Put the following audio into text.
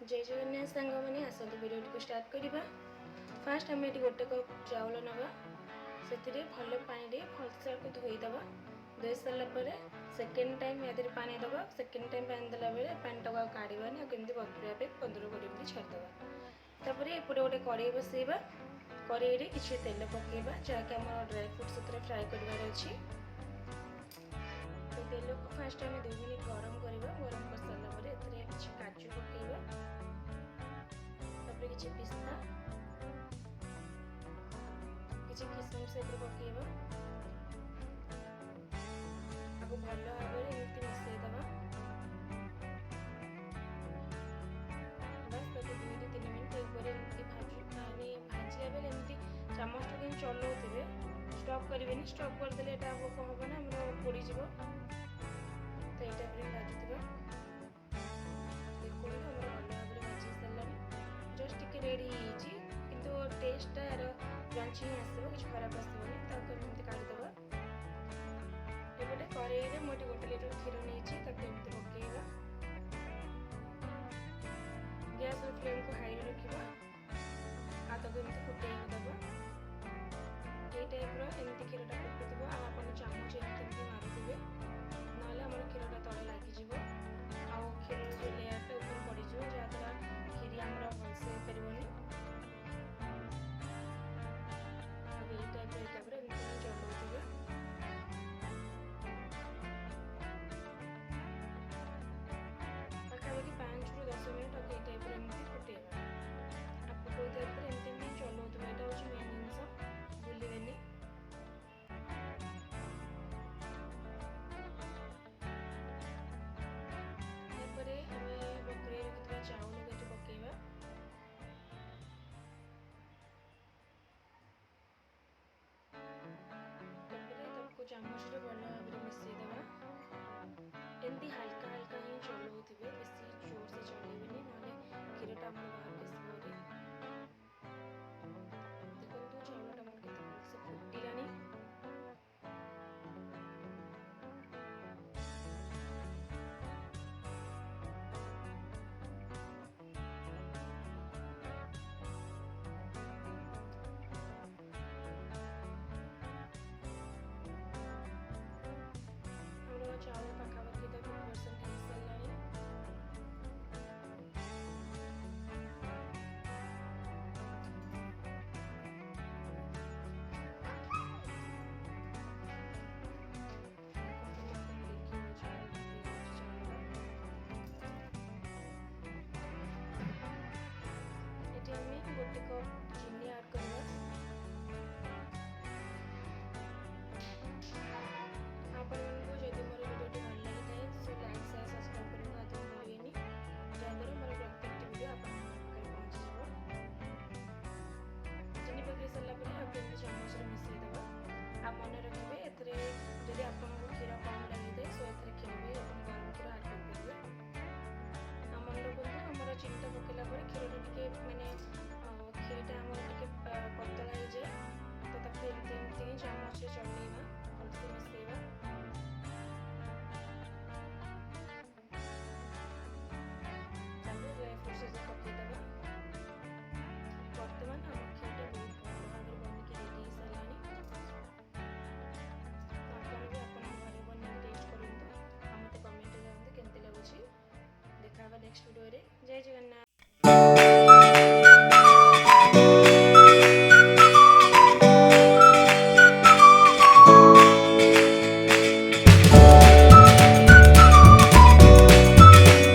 जय जगन्नाथ सांग मैंने आसतु भिडियो को स्टार्ट करवा। फास्ट आम ये गोटे कप चाउल नवा से भल पानी भलसे धोईदे। धोई सारापर सेकेंड टाइम या पानी दबा। सेकेंड टाइम पानी देला बेले पानी टाक काढ़ानी कमी बतुरा 15-20 मिनट छाड़देवा। तापर एपटे गोटे कड़े बसैबा। कड़े किसी तेल पकेबा जहाँकि आम ड्राई फ्रुट्स फ्राए करार अच्छी। तेल को फास्ट आम 2 मिनट गरम करवा। गरम कर सारापर किसी काजू पकेबा। तापर किसी पिस्ता किसी किशमिश पकेबा। आपको भल भाव एमती मिसईदे। बस 2-3 मिनट एमती भाजला बेले एमती चामच टाइम चलाउे। स्टॉप करेंगे। स्टॉप करदे कौन हम ना आम पोड़ीज तो ये टाइप भाजुवा। देखो आम भल भाव भाजी सारा जस्ट टिके रेडी किंतु टेस्ट यार क्रंची आसो कि खराब आसोनी एमती काढ़ीदे। एपटे कड़े मुझे 1 लिटर क्षीर नहीं एमती पकेगा। गैस और फ्लेम को हाई रखा। आतक एमती फुटे दबा। ये टाइप एमती क्षीरटा फुटुव आप चामच एमती मारुवे ना क्षीरटा तले लगिज। क्षीर जो लेयरटा ऊपर पड़ज जहाँद्वारा क्षीरी आम भलसे हो पारनी। ये टाइप एमती चलाउे। पाखापाखि 5-10 मिनट ये टाइप एमती फुटेगा। आप फुटे एमती चलाउे। यहाँ हूँ मेन जिनस भूलें। बतुरे रखा चाउल को पकेबा। चामच भल भाव मिसईदे। एमती हल्का हल्का ही चलाउे। बेसी जोर से चलेबे ना क्षीरटा आम बाहर आसो। देखो चाउलटा मोर के भलसे फुटिलानी। चावल पाखापाखि 50% हो सारा। गोटे कप चीनी ऐड करवा। आपको जब मोर भिडियो भल लगी है तो लाइक शेयर सब्सक्राइब करने आदि भूलें जहाँद्वारा मोर प्रत्येक भिडियो आप पहुँच जाए। चीनी पकई सारापर आपको चामच मिसईदे। आप मन रखिए जब आपको क्षीर कम लगी सो ए क्षीर भी आप गरम कर आड करेंगे। मन रखु आम चीनीटा पकेला क्षीर टे मैंने क्षीरटा आम पतला हो जाए तो एमती चामच चलेगा भलसे मिसईबा। Dry fruits पकईदे। बर्तमान आम क्षीरटा बहुत भल भाव बनिक रेडी हो सारा। आप भी आप घरे बन टेस्ट करूँ। मत कमेंट जानते केमती लगुच। देखा नेक्स्ट वीडियो। जय जगन्नाथ।